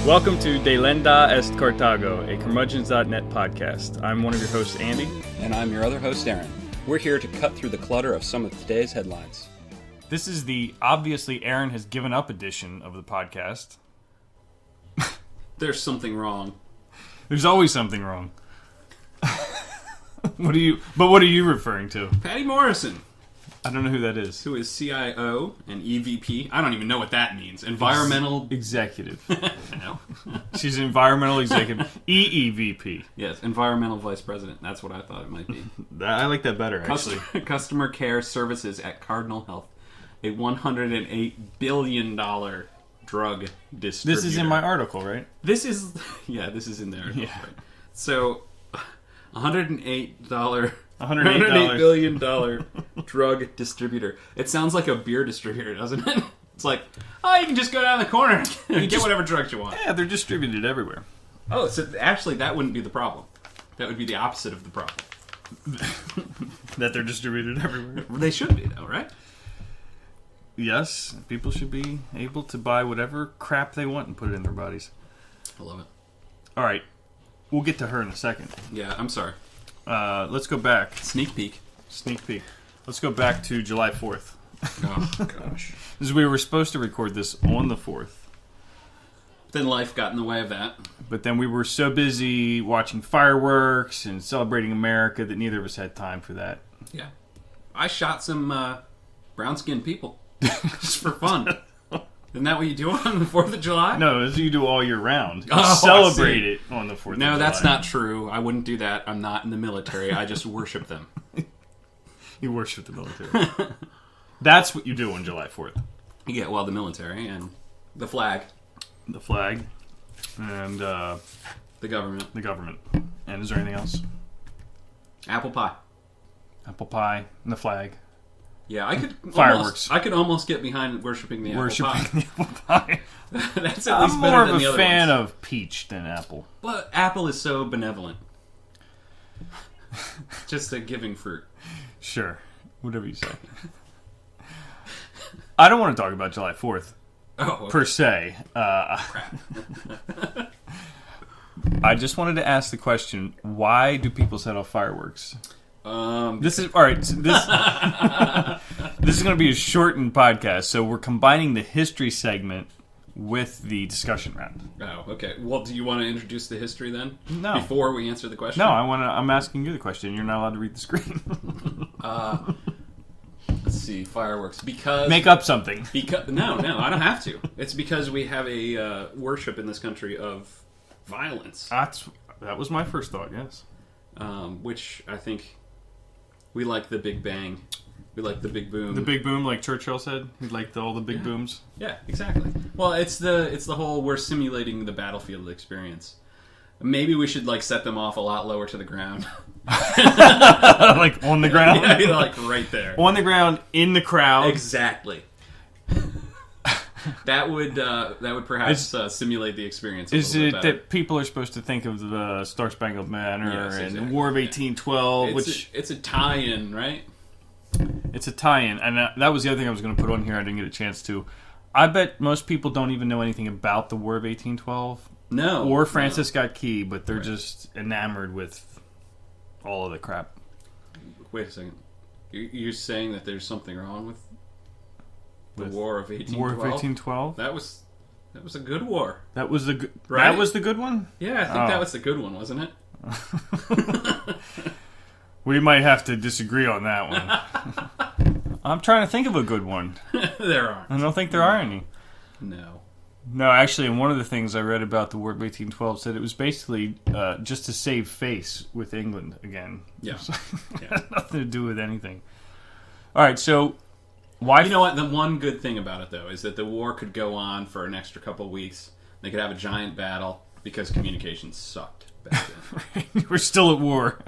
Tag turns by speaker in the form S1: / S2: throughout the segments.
S1: Welcome to Delenda est Carthago, a curmudgeons.net podcast. I'm one of your hosts, Andy.
S2: And I'm your other host, Aaron. We're here to cut through the clutter of some of today's headlines.
S1: This is the obviously Aaron has given up edition of the podcast.
S2: There's something wrong.
S1: There's always something wrong. What are you referring to?
S2: Patty Morrison,
S1: I don't know who that is.
S2: who is CIO and EVP. I don't even know what that means. Environmental...
S1: Executive.
S2: No.
S1: She's an environmental executive. EEVP.
S2: Yes, Environmental Vice President. That's what I thought it might be.
S1: I like that better, actually.
S2: Customer Care Services at Cardinal Health. A $108 billion drug distributor.
S1: This is in my article, right?
S2: This is in there.
S1: Yeah.
S2: Right. So, $108
S1: $108
S2: billion drug distributor. It sounds like a beer distributor, doesn't it? It's like, oh, you can just go down the corner and get whatever drugs you want.
S1: Yeah, they're distributed everywhere.
S2: Oh, so actually that wouldn't be the problem. That would be the opposite of the problem.
S1: That they're distributed everywhere.
S2: They should be, though, right?
S1: Yes, people should be able to buy whatever crap they want and put it in their bodies.
S2: I love it.
S1: All right, we'll get to her in a second.
S2: Yeah, I'm sorry.
S1: Let's go back.
S2: Sneak peek.
S1: Sneak peek. Let's go back to July 4th.
S2: Oh, gosh.
S1: Because we were supposed to record this on the 4th.
S2: Then life got in the way of that.
S1: But then we were so busy watching fireworks and celebrating America that neither of us had time for that.
S2: Yeah. I shot some brown-skinned people. Just for fun. Isn't that what you do on the 4th of July?
S1: No, as you do all year round. You
S2: Oh,
S1: celebrate it on the 4th of July.
S2: No, that's not true. I wouldn't do that. I'm not in the military. I just worship them.
S1: You worship the military. That's what you do on July 4th.
S2: Yeah, well, the military and the flag.
S1: The flag and
S2: the government.
S1: the government. And is there anything else?
S2: Apple pie.
S1: Apple pie and the flag.
S2: Yeah, I could
S1: Fireworks.
S2: I could almost get behind worshiping the apple pie.
S1: The apple pie.
S2: That's at least
S1: I'm
S2: better
S1: more
S2: than
S1: of
S2: the
S1: a
S2: other
S1: fan
S2: ones.
S1: of peach than apple.
S2: But apple is so benevolent. Just a giving fruit.
S1: Sure. Whatever you say. I don't want to talk about July 4th.
S2: Oh, okay.
S1: Per se. I just wanted to ask the question, why do people set off fireworks? This is all right. So this is going to be a shortened podcast, so we're combining the history segment with the discussion round.
S2: Oh, okay. Well, do you want to introduce the history then?
S1: No.
S2: Before we answer the question?
S1: No, I'm asking you the question. You're not allowed to read the screen.
S2: Let's see. Fireworks. Because...
S1: Make up something.
S2: No, I don't have to. It's because we have a worship in this country of violence.
S1: That was my first thought, yes.
S2: Which I think we like the Big Bang. We like the big boom.
S1: The big boom, like Churchill said. He liked all the big booms.
S2: Yeah, exactly. Well, it's the whole we're simulating the battlefield experience. Maybe we should set them off a lot lower to the ground.
S1: Like on the ground?
S2: Yeah, like right there.
S1: On the ground, in the crowd.
S2: Exactly. That would perhaps simulate the experience a
S1: Is
S2: little
S1: it
S2: bit better.
S1: that people are supposed to think of the Star Spangled Banner
S2: Yes,
S1: and
S2: exactly.
S1: the War of 1812,
S2: It's a tie-in, right?
S1: It's a tie-in, and that was the other thing I was going to put on here. I didn't get a chance to. I bet most people don't even know anything about the War of 1812.
S2: No.
S1: Or Francis Scott Key, but they're
S2: Right.
S1: just enamored with all of the crap.
S2: Wait a second. You're saying that there's something wrong with the
S1: With
S2: War of 1812?
S1: War of 1812?
S2: That was a good war.
S1: That was the
S2: Right?
S1: That was the good one?
S2: Yeah, I think that was the good one, wasn't it?
S1: We might have to disagree on that one. I'm trying to think of a good one.
S2: There aren't.
S1: I don't think there are any.
S2: No.
S1: No, actually, one of the things I read about the War of 1812 said it was basically just to save face with England again.
S2: Yeah.
S1: It had nothing to do with anything. All right, so why...
S2: You know what? The one good thing about it, though, is that the war could go on for an extra couple weeks. They could have a giant battle because communications sucked back then.
S1: We're still at war.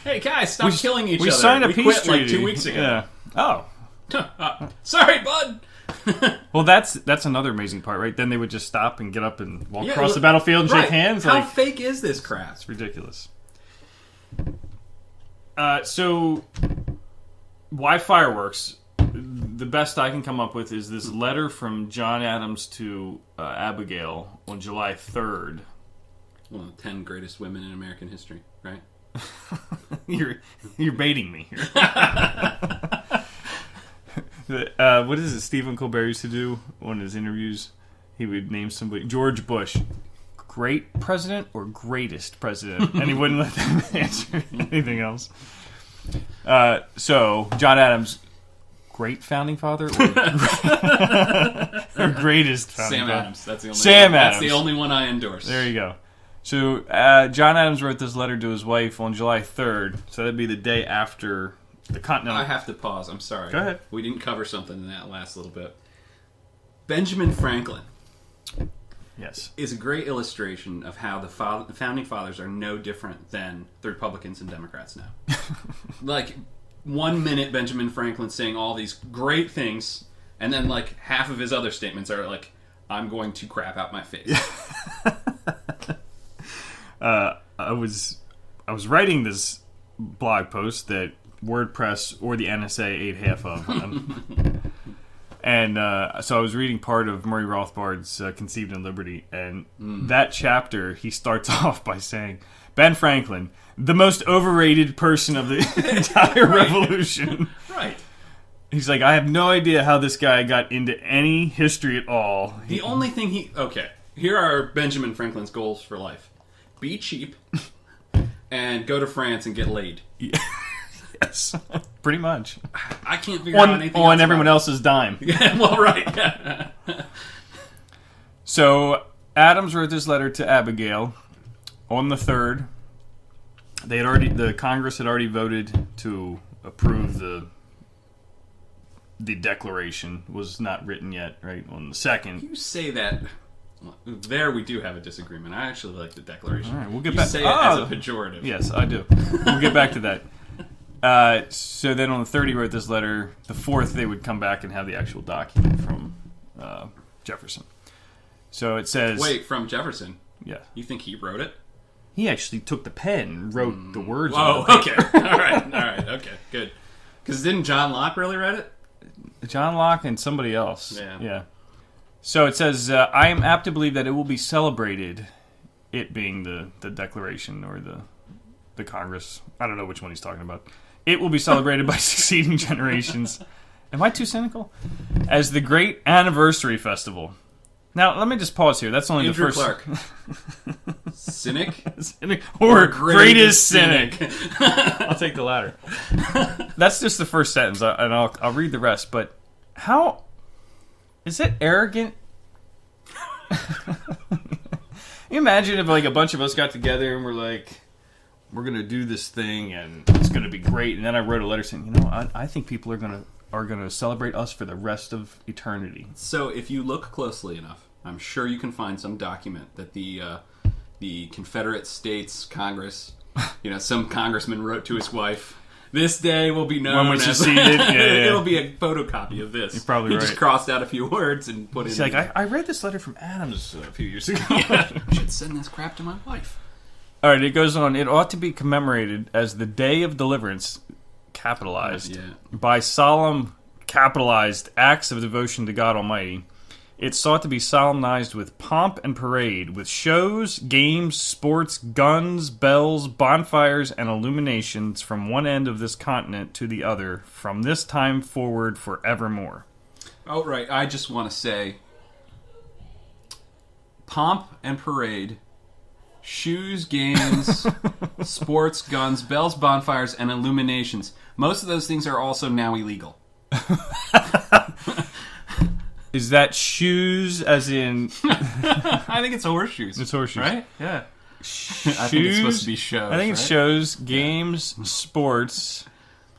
S2: Hey, guys, stop killing each other.
S1: We signed a
S2: we
S1: peace
S2: quit
S1: treaty.
S2: 2 weeks ago.
S1: Yeah. Oh.
S2: Sorry, bud.
S1: Well, that's another amazing part, right? Then they would just stop and get up and walk
S2: Yeah,
S1: across the battlefield and
S2: right.
S1: shake hands.
S2: How fake is this crap?
S1: It's ridiculous. So, why fireworks? the best I can come up with is this letter from John Adams to Abigail on July 3rd.
S2: One of the 10 greatest women in American history, right?
S1: You're baiting me here. What is it Stephen Colbert used to do on his interviews? He would name somebody. George Bush. Great president or greatest president? And he wouldn't let them answer anything else. So, John Adams, great founding father or greatest founding
S2: Sam
S1: father?
S2: Adams. That's the only
S1: Sam
S2: one.
S1: Adams.
S2: That's the only one I endorse.
S1: There you go. So, John Adams wrote this letter to his wife on July 3rd. So, that'd be the day after the Continental...
S2: I have to pause. I'm sorry.
S1: Go ahead.
S2: We didn't cover something in that last little bit. Benjamin Franklin...
S1: Yes.
S2: Is a great illustration of how the founding fathers are no different than the Republicans and Democrats now. Like, 1 minute Benjamin Franklin saying all these great things, and then like half of his other statements are like, I'm going to crap out my face.
S1: I was writing this blog post that WordPress or the NSA ate half of. And so I was reading part of Murray Rothbard's Conceived in Liberty, and that chapter, he starts off by saying, Ben Franklin, the most overrated person of the entire revolution.
S2: Right.
S1: He's like, I have no idea how this guy got into any history at all.
S2: The only thing Okay, here are Benjamin Franklin's goals for life. Be cheap, and go to France and get laid.
S1: Yes, pretty much.
S2: I can't figure out anything
S1: on everyone else's dime.
S2: Yeah, well, right.
S1: So Adams wrote this letter to Abigail on the 3rd. The Congress had already voted to approve the Declaration. Was not written yet, right? On the 2nd.
S2: You say that. There we do have a disagreement. I actually like the Declaration.
S1: All right, we'll get back.
S2: Say it as a pejorative.
S1: Yes, I do. We'll get back to that. So then on the 3rd he wrote this letter. The 4th they would come back and have the actual document from Jefferson. So it says...
S2: Wait, from Jefferson?
S1: Yeah.
S2: You think he wrote it?
S1: He actually took the pen and wrote the words.
S2: Oh, okay. All right, okay, good. Because didn't John Locke really write it?
S1: John Locke and somebody else.
S2: Yeah.
S1: So it says, I am apt to believe that it will be celebrated, it being the Declaration or the Congress. I don't know which one he's talking about. It will be celebrated by succeeding generations. Am I too cynical? As the great anniversary festival. Now, let me just pause here. That's only
S2: Andrew
S1: the first...
S2: Clark. Cynic?
S1: or greatest cynic. I'll take the latter. That's just the first sentence, and I'll read the rest. But how... Is it arrogant? You imagine if like a bunch of us got together and we're like... We're going to do this thing, and it's going to be great. And then I wrote a letter saying, I think people are going to celebrate us for the rest of eternity.
S2: So if you look closely enough, I'm sure you can find some document that the Confederate States Congress, some congressman wrote to his wife, this day will be known as...
S1: seceded. Yeah.
S2: It'll be a photocopy of this.
S1: You're probably right.
S2: He just crossed out a few words and put it in.
S1: He's like, I read this letter from Adams a few years ago.
S2: I should send this crap to my wife.
S1: All right, it goes on. It ought to be commemorated as the Day of Deliverance, capitalized, by solemn, capitalized acts of devotion to God Almighty. It sought to be solemnized with pomp and parade, with shows, games, sports, guns, bells, bonfires, and illuminations from one end of this continent to the other, from this time forward forevermore.
S2: Oh, right. I just want to say, pomp and parade... Shoes, games, sports, guns, bells, bonfires, and illuminations. Most of those things are also now illegal.
S1: Is that shoes as in...
S2: I think it's horseshoes.
S1: It's horseshoes.
S2: Right? Yeah.
S1: Shoes?
S2: I think it's supposed to be shows,
S1: I think it's shows, games, sports.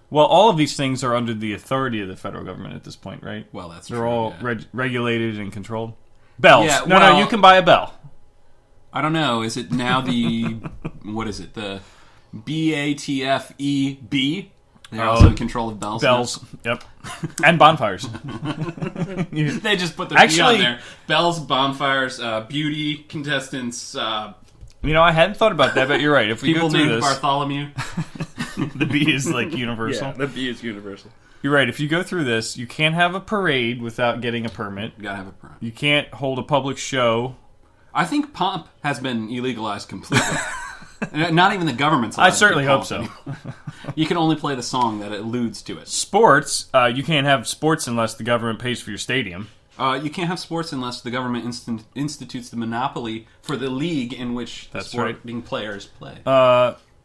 S1: Well, all of these things are under the authority of the federal government at this point, right?
S2: Well, that's
S1: They're
S2: true.
S1: They're all regulated and controlled. Bells.
S2: Yeah,
S1: No, you can buy a bell.
S2: I don't know. Is it now the... what is it? The BATFEB? They're also in control of bells.
S1: Bells, yep. And bonfires.
S2: They just put the B on there. Bells, bonfires, beauty contestants.
S1: I hadn't thought about that, but you're right. If we
S2: people
S1: go through
S2: named
S1: this,
S2: Bartholomew.
S1: the B is like universal.
S2: Yeah, the B is universal.
S1: You're right. If you go through this, you can't have a parade without getting a permit.
S2: You gotta have a permit.
S1: You can't hold a public show.
S2: I think pomp has been illegalized completely. Not even the government's allowed
S1: I certainly
S2: to do
S1: hope so.
S2: You can only play the song that alludes to it.
S1: Sports, you can't have sports unless the government pays for your stadium.
S2: You can't have sports unless the government institutes the monopoly for the league in which the sporting players play.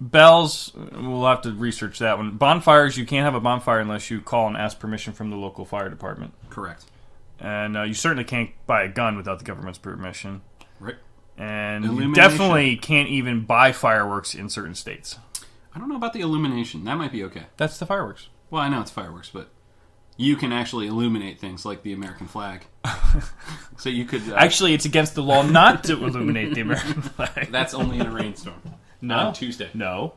S1: Bells, we'll have to research that one. Bonfires, you can't have a bonfire unless you call and ask permission from the local fire department.
S2: Correct.
S1: And you certainly can't buy a gun without the government's permission.
S2: Right.
S1: And you definitely can't even buy fireworks in certain states.
S2: I don't know about the illumination. That might be okay.
S1: That's the fireworks.
S2: Well, I know it's fireworks, but you can actually illuminate things like the American flag. So you could...
S1: Actually, it's against the law not to illuminate the American flag.
S2: That's only in a rainstorm.
S1: No.
S2: On Tuesday.
S1: No.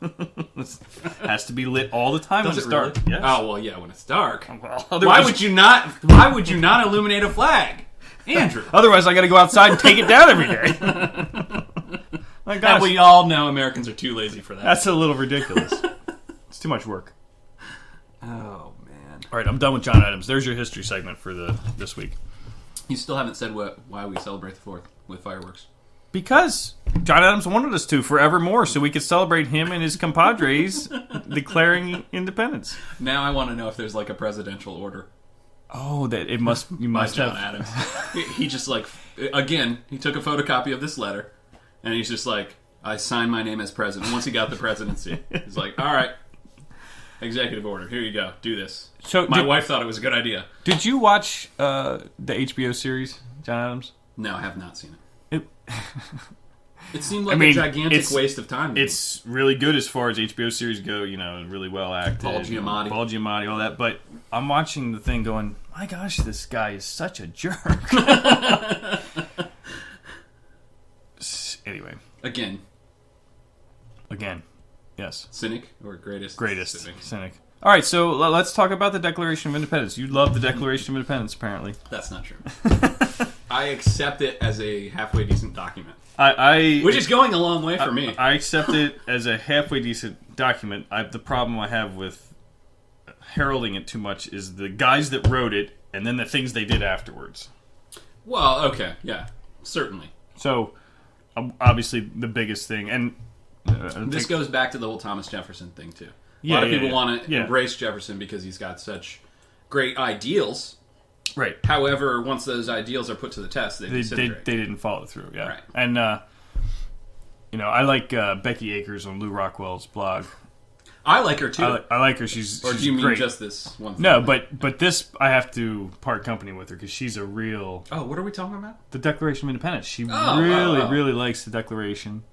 S1: It has to be lit all the time when it's dark.
S2: Really?
S1: Yes.
S2: Oh, well, yeah, when it's dark.
S1: Well,
S2: Why would you not illuminate a flag? Andrew.
S1: Otherwise, I got to go outside and take it down every day. My gosh.
S2: And we all know Americans are too lazy for that.
S1: That's a little ridiculous. It's too much work.
S2: Oh, man.
S1: All right, I'm done with John Adams. There's your history segment for this week.
S2: You still haven't said why we celebrate the 4th with fireworks.
S1: Because John Adams wanted us to forevermore, so we could celebrate him and his compadres declaring independence.
S2: Now I want to know if there's like a presidential order.
S1: Oh, that it must. You must
S2: John
S1: have.
S2: Adams. He just he took a photocopy of this letter, and he's just like, I signed my name as president. Once he got the presidency, he's like, all right, executive order. Here you go. Do this. So my wife thought it was a good idea.
S1: Did you watch the HBO series, John Adams?
S2: No, I have not seen it. It seemed like
S1: a
S2: gigantic waste of time.
S1: It's really good as far as HBO series go, really well acted.
S2: Paul
S1: Giamatti, all that. But I'm watching the thing going, my gosh, this guy is such a jerk. Anyway.
S2: Again.
S1: Yes.
S2: Cynic or greatest?
S1: Greatest. Cynic. All right, so let's talk about the Declaration of Independence. You love the Declaration of Independence, apparently.
S2: That's not true. I accept it as a halfway decent document. Which is going a long way for me.
S1: I accept it as a halfway decent document. The problem I have with heralding it too much is the guys that wrote it and then the things they did afterwards.
S2: Well, okay, yeah, certainly.
S1: So, obviously, the biggest thing, and
S2: this goes back to the whole Thomas Jefferson thing too. A
S1: Yeah,
S2: lot of people
S1: yeah.
S2: want to embrace Jefferson because he's got such great ideals.
S1: Right.
S2: However, once those ideals are put to the test, they disintegrate.
S1: They didn't follow through. Yeah.
S2: Right.
S1: And I like Becky Akers on Lou Rockwell's blog.
S2: I like her too.
S1: I like her. She's
S2: or do you mean
S1: great.
S2: Just this one thing?
S1: No, but this I have to part company with her because she's a real.
S2: Oh, what are we talking about?
S1: The Declaration of Independence. She really likes the Declaration.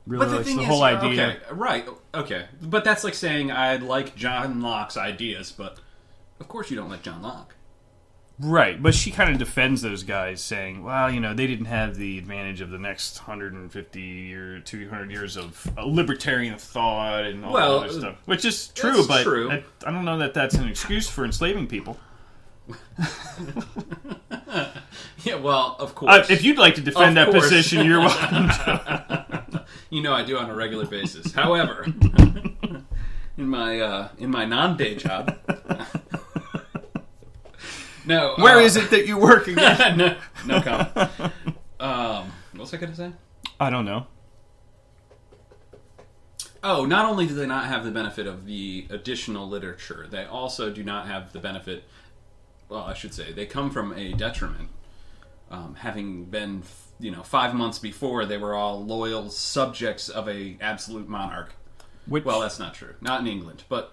S1: Really likes the whole idea.
S2: Okay, right? Okay, but that's like saying I like John Locke's ideas, but of course you don't like John Locke.
S1: Right, but she kind of defends those guys, saying, well, they didn't have the advantage of the next 150 or 200 years of libertarian thought and all that other stuff. Which is true, but
S2: true.
S1: I don't know that that's an excuse for enslaving people.
S2: Yeah, well, of course.
S1: If you'd like to defend that position, you're welcome to.
S2: I do on a regular basis. However, in my non-day job... No.
S1: Where is it that you work again?
S2: no comment. What was I going to say?
S1: I don't know.
S2: Oh, not only do they not have the benefit of the additional literature, they also do not have the benefit... Well, I should say, they come from a detriment. Having been, 5 months before, they were all loyal subjects of a absolute monarch. Well, that's not true. Not in England, but...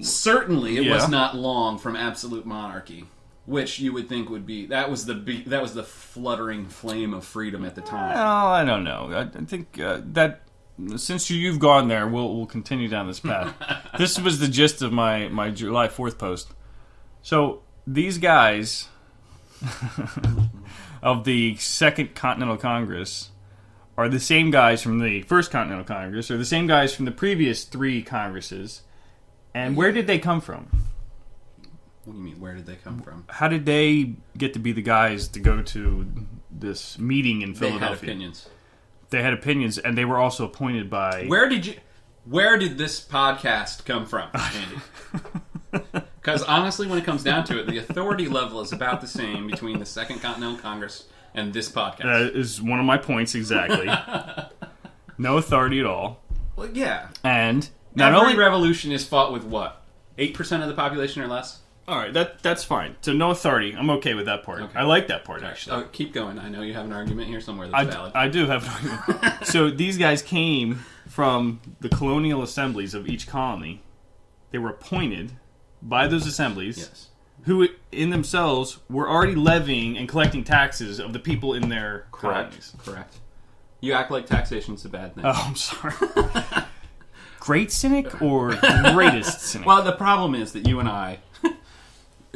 S2: Certainly, it was not long from absolute monarchy, which you would think would be that was the fluttering flame of freedom at the time.
S1: Well, I don't know. I think that since you've gone there, we'll continue down this path. This was the gist of my July 4th post. So these guys of the Second Continental Congress are the same guys from the First Continental Congress, or the same guys from the previous 3 Congresses. And where did they come from?
S2: What do you mean, where did they come from?
S1: How did they get to be the guys to go to this meeting in Philadelphia?
S2: They had opinions.
S1: They had opinions, and they were also appointed by...
S2: Where did you... Where did this podcast come from, Andy? Because honestly, when it comes down to it, the authority level is about the same between the Second Continental Congress and this podcast.
S1: That is one of my points exactly. No authority at all.
S2: Well, yeah.
S1: And
S2: every revolution is fought with what? 8% of the population or less?
S1: All right, that's fine. So no authority. I'm okay with that part. Okay. I like that part, actually.
S2: Oh, keep going. I know you have an argument here somewhere that's valid.
S1: I do have an argument. So these guys came from the colonial assemblies of each colony. They were appointed by those assemblies,
S2: yes,
S1: who in themselves were already levying and collecting taxes of the people in their colonies.
S2: Correct. You act like taxation's a bad thing.
S1: Oh, I'm sorry. Great cynic or greatest cynic?
S2: Well, the problem is that you and I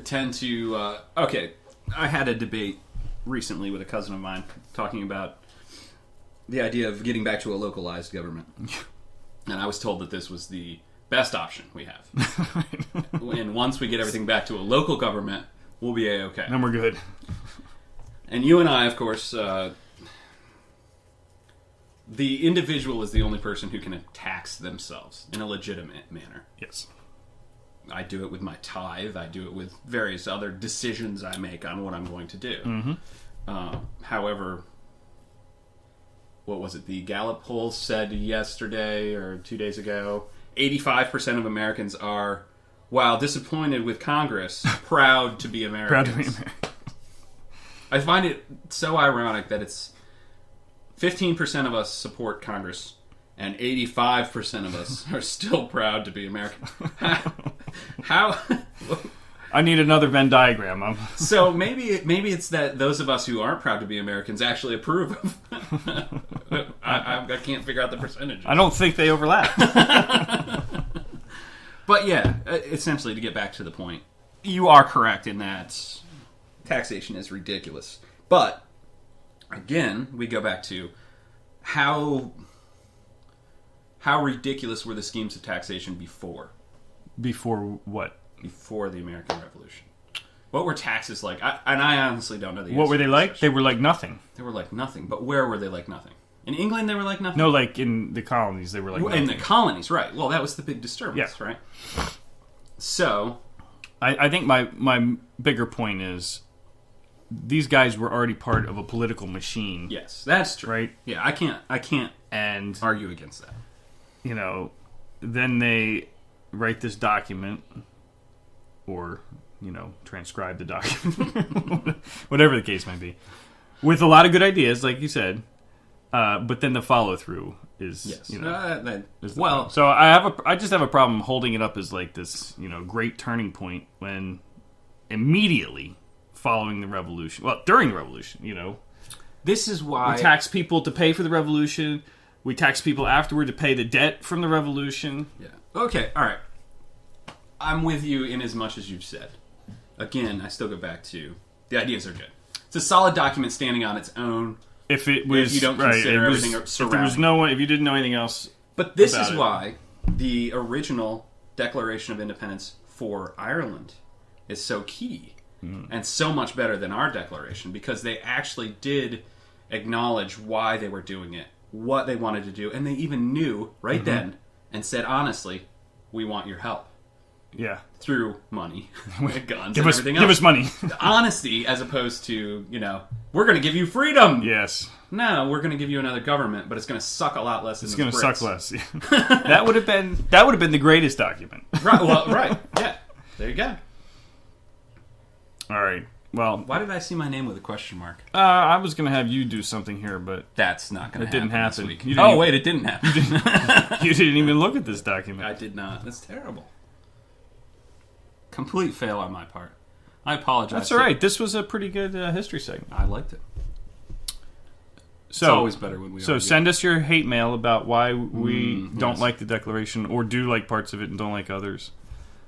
S2: tend to... okay, I had a debate recently with a cousin of mine talking about the idea of getting back to a localized government. And I was told that this was the best option we have. And once we get everything back to a local government, we'll be A-okay.
S1: Then we're good.
S2: And you and I, of course... the individual is the only person who can tax themselves in a legitimate manner.
S1: Yes.
S2: I do it with my tithe. I do it with various other decisions I make on what I'm going to do.
S1: Mm-hmm.
S2: However, what was it? The Gallup poll said yesterday or 2 days ago, 85% of Americans are, while disappointed with Congress, proud to be Americans.
S1: Proud to be American.
S2: I find it so ironic that it's 15% of us support Congress, and 85% of us are still proud to be American. How?
S1: I need another Venn diagram.
S2: So maybe it's that those of us who aren't proud to be Americans actually approve of. I can't figure out the percentage.
S1: I don't think they overlap.
S2: But yeah, essentially, to get back to the point, you are correct in that taxation is ridiculous. But again, we go back to how ridiculous were the schemes of taxation before?
S1: Before what?
S2: Before the American Revolution. What were taxes like? I honestly don't know the answer.
S1: What were they like? They were like nothing.
S2: They were like nothing. But where were they like nothing? In England, they were like nothing?
S1: No, like in the colonies, they were like nothing.
S2: In the colonies, right. Well, that was the big disturbance, right? So...
S1: I think my bigger point is these guys were already part of a political machine.
S2: Yes, that's true.
S1: Right?
S2: Yeah, I can't
S1: and
S2: argue against that.
S1: You know, then they write this document or, you know, transcribe the document. Whatever the case may be. With a lot of good ideas, like you said. But then the follow through is,
S2: yes.
S1: You know,
S2: well,
S1: so I just have a problem holding it up as like this, you know, great turning point when immediately following the revolution, well, during the revolution, you know,
S2: this is why
S1: we tax people to pay for the revolution. We tax people afterward to pay the debt from the revolution.
S2: Yeah. Okay. All right. I'm with you in as much as you've said. Again, I still go back to the ideas are good. It's a solid document standing on its own.
S1: If it was,
S2: if you don't consider everything surrounding.
S1: If there was no one, if you didn't know anything else.
S2: But this is why the original Declaration of Independence for Ireland is so key and so much better than our declaration, because they actually did acknowledge why they were doing it, what they wanted to do, and they even knew right then and said, honestly, we want your help.
S1: Yeah.
S2: Through money, guns, and everything else.
S1: Give us money.
S2: Honesty, as opposed to, you know, we're going to give you freedom.
S1: Yes.
S2: No, we're going to give you another government, but it's going to suck a lot less. It's
S1: going to suck less. That would have been the greatest document.
S2: Right. Well, right. Yeah. There you go.
S1: All right. Well,
S2: why did I see my name with a question mark?
S1: I was going to have you do something here, but
S2: that's not going to happen.
S1: It didn't happen.
S2: This week. Oh, wait, it didn't happen.
S1: You didn't even look at this document.
S2: I did not. That's terrible. Complete fail on my part. I apologize.
S1: That's all right. This was a pretty good history segment.
S2: I liked it.
S1: So,
S2: it's always better when we
S1: So
S2: argue.
S1: Send us your hate mail about why we don't like the Declaration, or do like parts of it and don't like others.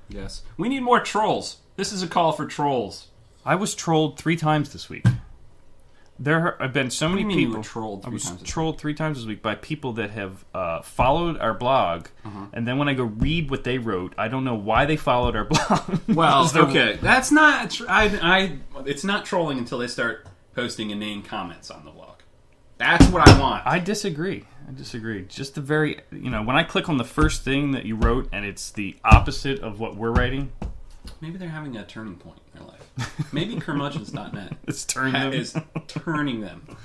S2: Yes. We need more trolls. This is a call for trolls.
S1: I was trolled 3 times this week. There have been so many people.
S2: You were trolled 3 times this week?
S1: Trolled 3 times this week by people that have followed our blog, and then when I go read what they wrote, I don't know why they followed our blog.
S2: Well, okay, that's not. It's not trolling until they start posting inane comments on the blog. That's what I want.
S1: I disagree. I disagree. Just the very, when I click on the first thing that you wrote and it's the opposite of what we're writing.
S2: Maybe they're having a turning point in their life. Maybe curmudgeons.net
S1: is
S2: turning them.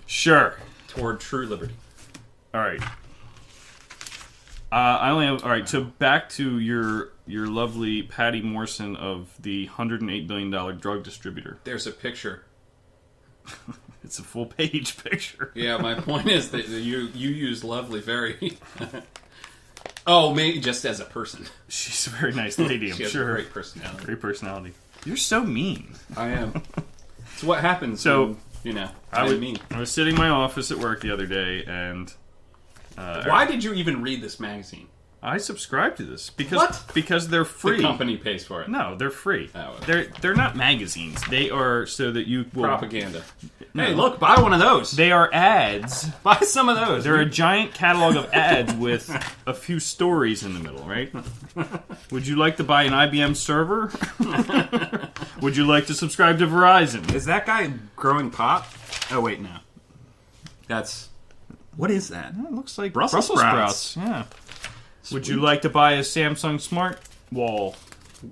S1: Sure.
S2: Toward true liberty.
S1: All right. I only have... All right, so back to your lovely Patty Morrison of the $108 billion drug distributor.
S2: There's a picture.
S1: It's a full-page picture.
S2: Yeah, my point is that you use lovely very... Oh, maybe just as a person.
S1: She's a very nice lady, I'm
S2: she has
S1: sure.
S2: A great personality.
S1: Great personality. You're so mean.
S2: I am. It's what happens when,
S1: I
S2: mean.
S1: I was sitting in my office at work the other day, and...
S2: Why did you even read this magazine?
S1: I subscribe to this. Because they're free.
S2: The company pays for it.
S1: No, they're free.
S2: Oh, okay.
S1: They're not magazines. They are so that you will...
S2: Propaganda.
S1: No.
S2: Hey, look, buy one of those.
S1: They are ads.
S2: Buy some of those.
S1: They're a giant catalog of ads with a few stories in the middle, right? Would you like to buy an IBM server? Would you like to subscribe to Verizon?
S2: Is that guy growing pot? Oh, wait, no. That's... What is that?
S1: It looks like
S2: Brussels sprouts.
S1: Yeah.
S2: Sweet.
S1: Would you like to buy a Samsung Smart Wall?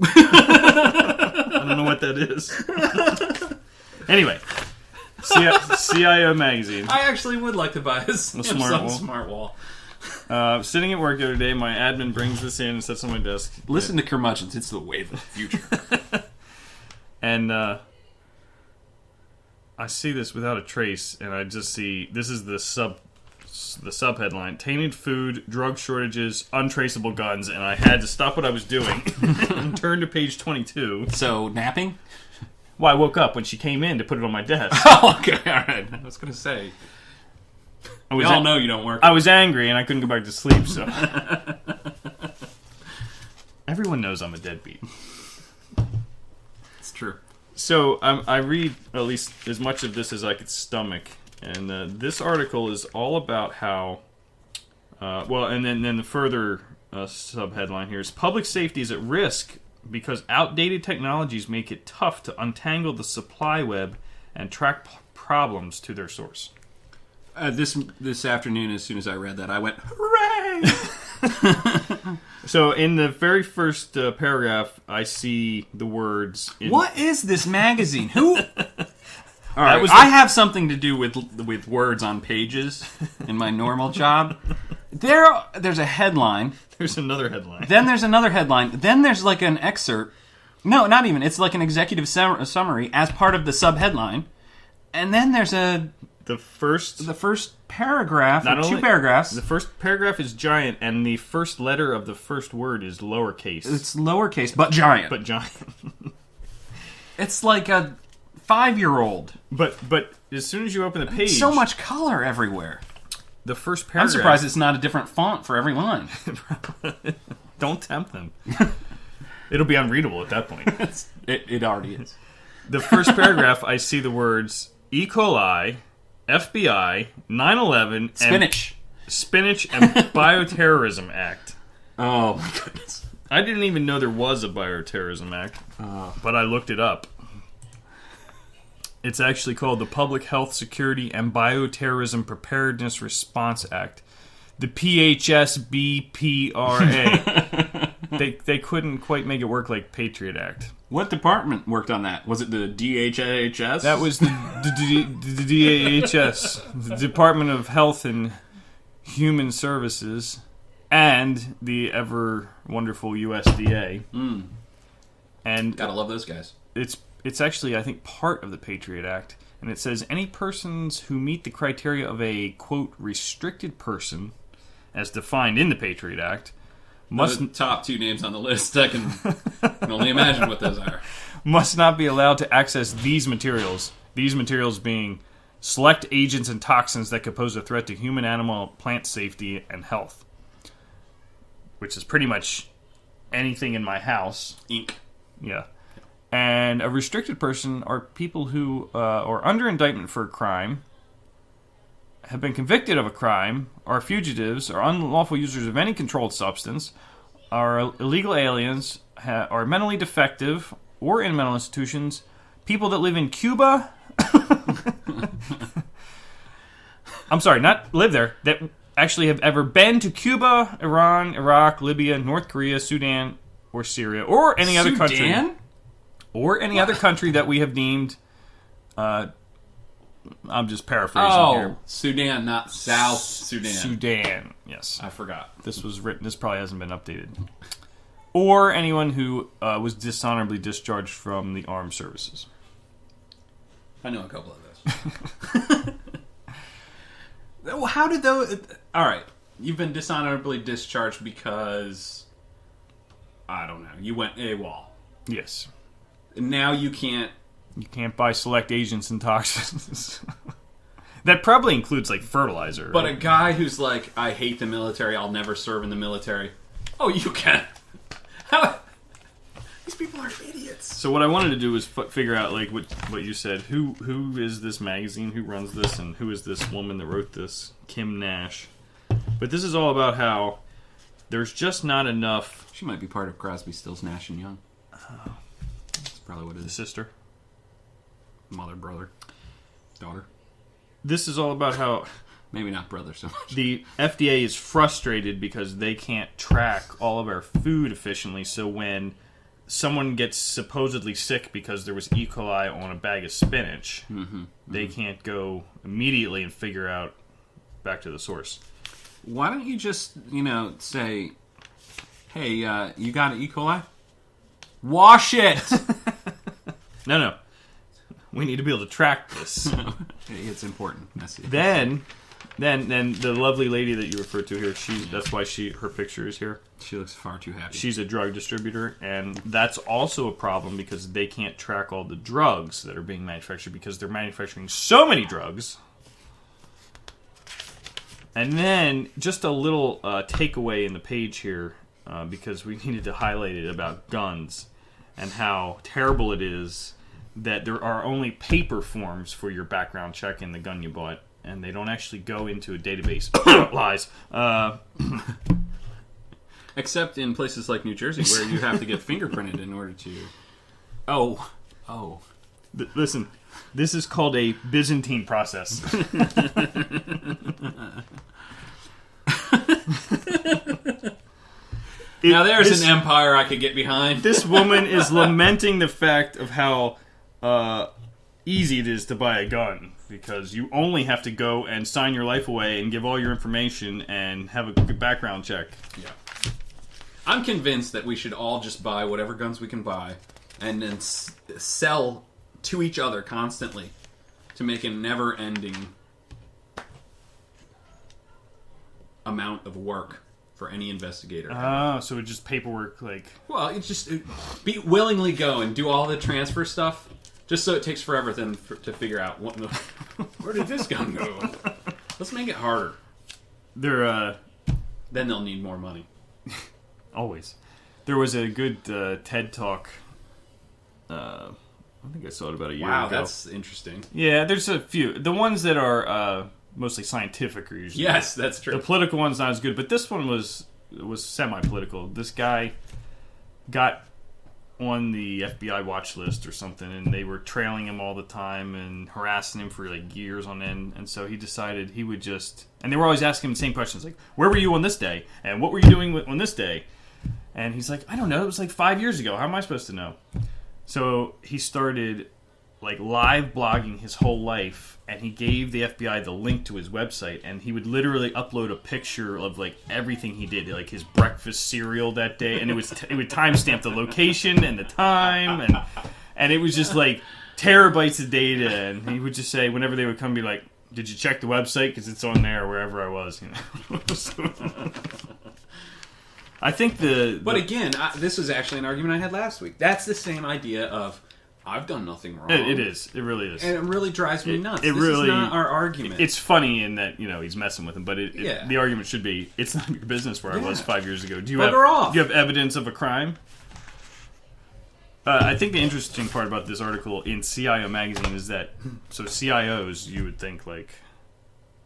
S1: I don't know what that is. Anyway, CIO Magazine.
S2: I actually would like to buy a Samsung Smart Wall.
S1: Sitting at work the other day, my admin brings this in and sets on my desk.
S2: Listen to curmudgeons. It's the wave of the future.
S1: And I see this without a trace, and I just see... This is the subheadline: tainted food, drug shortages, untraceable guns, and I had to stop what I was doing and turn to page 22.
S2: So, napping?
S1: Well, I woke up when she came in to put it on my desk.
S2: Oh, okay, alright. I was going to say, we all know you don't work.
S1: I was angry and I couldn't go back to sleep, so... Everyone knows I'm a deadbeat.
S2: It's true.
S1: So, I read at least as much of this as I could stomach. And this article is all about how, and then the further subheadline here is: public safety is at risk because outdated technologies make it tough to untangle the supply web and track problems to their source.
S2: This afternoon, as soon as I read that, I went, hooray!
S1: So in the very first paragraph, I see the words...
S2: What is this magazine? Who... All right, I have something to do with words on pages in my normal job. There's a headline.
S1: There's another headline.
S2: Then there's another headline. Then there's like an excerpt. No, not even. It's like an executive summary as part of the subheadline. And then there's the first paragraph, two paragraphs.
S1: The first paragraph is giant, and the first letter of the first word is lowercase.
S2: It's lowercase, but giant. It's like a 5-year-old.
S1: But as soon as you open the page...
S2: So much color everywhere.
S1: The first paragraph...
S2: I'm surprised it's not a different font for every line.
S1: Don't tempt them. It'll be unreadable at that point.
S2: It already is.
S1: The first paragraph, I see the words E. coli, FBI, 9/11... Spinach and Bioterrorism Act.
S2: Oh, my goodness.
S1: I didn't even know there was a Bioterrorism Act, but I looked it up. It's actually called the Public Health Security and Bioterrorism Preparedness Response Act. The PHSBPRA. They couldn't quite make it work like Patriot Act.
S2: What department worked on that? Was it the DHS?
S1: That was the DHS, the Department of Health and Human Services, and the ever wonderful USDA. And
S2: gotta love those guys.
S1: It's actually, I think, part of the Patriot Act. And it says, any persons who meet the criteria of a, quote, restricted person, as defined in the Patriot Act, must...
S2: The top two names on the list, I can only imagine what those are.
S1: Must not be allowed to access these materials. These materials being select agents and toxins that could pose a threat to human, animal, plant safety, and health. Which is pretty much anything in my house.
S2: Ink.
S1: Yeah. And a restricted person are people who are under indictment for a crime, have been convicted of a crime, are fugitives, are unlawful users of any controlled substance, are illegal aliens, are mentally defective, or in mental institutions, people that live in Cuba, I'm sorry, not live there, that actually have ever been to Cuba, Iran, Iraq, Libya, North Korea, Sudan, or Syria, or any other country. Or any other country that we have deemed... I'm just paraphrasing here.
S2: Sudan, not South Sudan.
S1: Sudan, yes.
S2: I forgot.
S1: This was written. This probably hasn't been updated. Or anyone who was dishonorably discharged from the armed services.
S2: I know a couple of those. How did those... All right. You've been dishonorably discharged because... I don't know. You went AWOL.
S1: Yes.
S2: And now you can't...
S1: You can't buy select agents and toxins. That probably includes, like, fertilizer.
S2: But
S1: right?
S2: a guy who's like, I hate the military, I'll never serve in the military. Oh, you can. How? These people are idiots.
S1: So what I wanted to do was figure out, like, what you said. Who is this magazine? Who runs this? And who is this woman that wrote this? Kim Nash. But this is all about how there's just not enough...
S2: She might be part of Crosby, Stills, Nash and Young. That's probably what it is.
S1: The sister.
S2: Mother, brother, daughter.
S1: This is all about how...
S2: Maybe not brother so much.
S1: The FDA is frustrated because they can't track all of our food efficiently, so when someone gets supposedly sick because there was E. coli on a bag of spinach, they can't go immediately and figure out back to the source.
S2: Why don't you just, say, hey, you got an E. coli? Wash it!
S1: No. We need to be able to track this.
S2: It's important.
S1: Then the lovely lady that you referred to here, that's why her picture is here.
S2: She looks far too happy.
S1: She's a drug distributor, and that's also a problem because they can't track all the drugs that are being manufactured because they're manufacturing so many drugs. And then just a little takeaway in the page here, because we needed to highlight it about guns and how terrible it is that there are only paper forms for your background check in the gun you bought, and they don't actually go into a database. Lies.
S2: Except in places like New Jersey, where you have to get fingerprinted in order to... Oh.
S1: Listen, this is called a Byzantine process.
S2: Now there's an empire I could get behind.
S1: This woman is lamenting the fact of how easy it is to buy a gun, because you only have to go and sign your life away and give all your information and have a good background check.
S2: Yeah. I'm convinced that we should all just buy whatever guns we can buy and then sell to each other constantly to make a never-ending amount of work for any investigator.
S1: So it's just paperwork, like...
S2: Well, it's just willingly go and do all the transfer stuff, just so it takes forever then to figure out where did this gun go. Let's make it harder.
S1: Then
S2: they'll need more money.
S1: Always. There was a good TED Talk. I think I saw it about a year ago.
S2: Wow, that's interesting.
S1: Yeah, there's a few. The ones that are mostly scientific are usually...
S2: Yes, that's true.
S1: The political one's not as good, but this one was semi-political. This guy got on the FBI watch list or something, and they were trailing him all the time and harassing him for like years on end, and so he decided he would just... And they were always asking him the same questions, like, where were you on this day? And what were you doing on this day? And he's like, I don't know, it was like 5 years ago. How am I supposed to know? So he started like live blogging his whole life, and he gave the FBI the link to his website, and he would literally upload a picture of like everything he did, like his breakfast cereal that day, and it would timestamp the location and the time, and it was just like terabytes of data, and he would just say whenever they would come, be like, did you check the website, because it's on there wherever I was, I think But
S2: again, this was actually an argument I had last week. That's the same idea of, I've done nothing wrong.
S1: It is. It really is.
S2: And it really drives me nuts.
S1: This is
S2: not our argument.
S1: It's funny in that, he's messing with him, but the argument should be, it's not your business where I was 5 years ago. Do you have evidence of a crime? I think the interesting part about this article in CIO magazine is that, so CIOs, you would think like,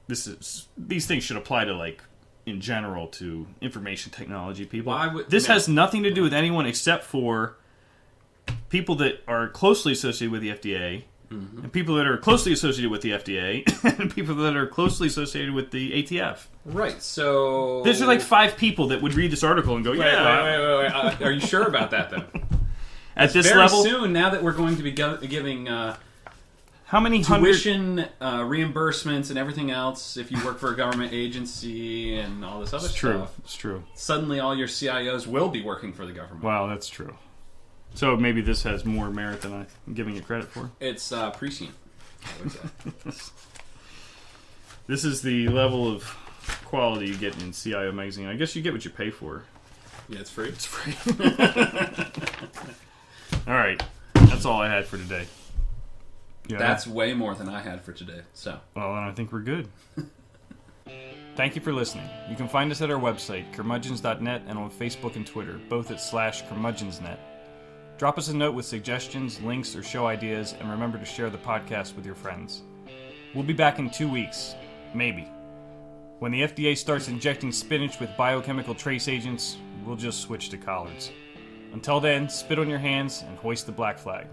S1: these things should apply to like, in general, to information technology people. This has nothing to do with anyone except for people that are closely associated with the FDA and people that are closely associated with the FDA, and people that are closely associated with the ATF.
S2: Right, so...
S1: There's like 5 people that would read this article and go,
S2: Wait. Are you sure about that, though?
S1: At this
S2: very
S1: level...
S2: soon, now that we're going to be giving...
S1: how many
S2: tuition, reimbursements, and everything else if you work for a government agency and all this other stuff.
S1: It's true.
S2: Suddenly all your CIOs will be working for the government.
S1: Wow, that's true. So maybe this has more merit than I'm giving it credit for?
S2: It's prescient, I would say.
S1: This is the level of quality you get in CIO magazine. I guess you get what you pay for.
S2: Yeah, it's free.
S1: It's free. All right. That's all I had for today. Yeah.
S2: That's way more than I had for today. So,
S1: well, then I think we're good. Thank you for listening. You can find us at our website, curmudgeons.net, and on Facebook and Twitter, both at /curmudgeonsnet. Drop us a note with suggestions, links, or show ideas, and remember to share the podcast with your friends. We'll be back in 2 weeks. Maybe. When the FDA starts injecting spinach with biochemical trace agents, we'll just switch to collards. Until then, spit on your hands and hoist the black flag.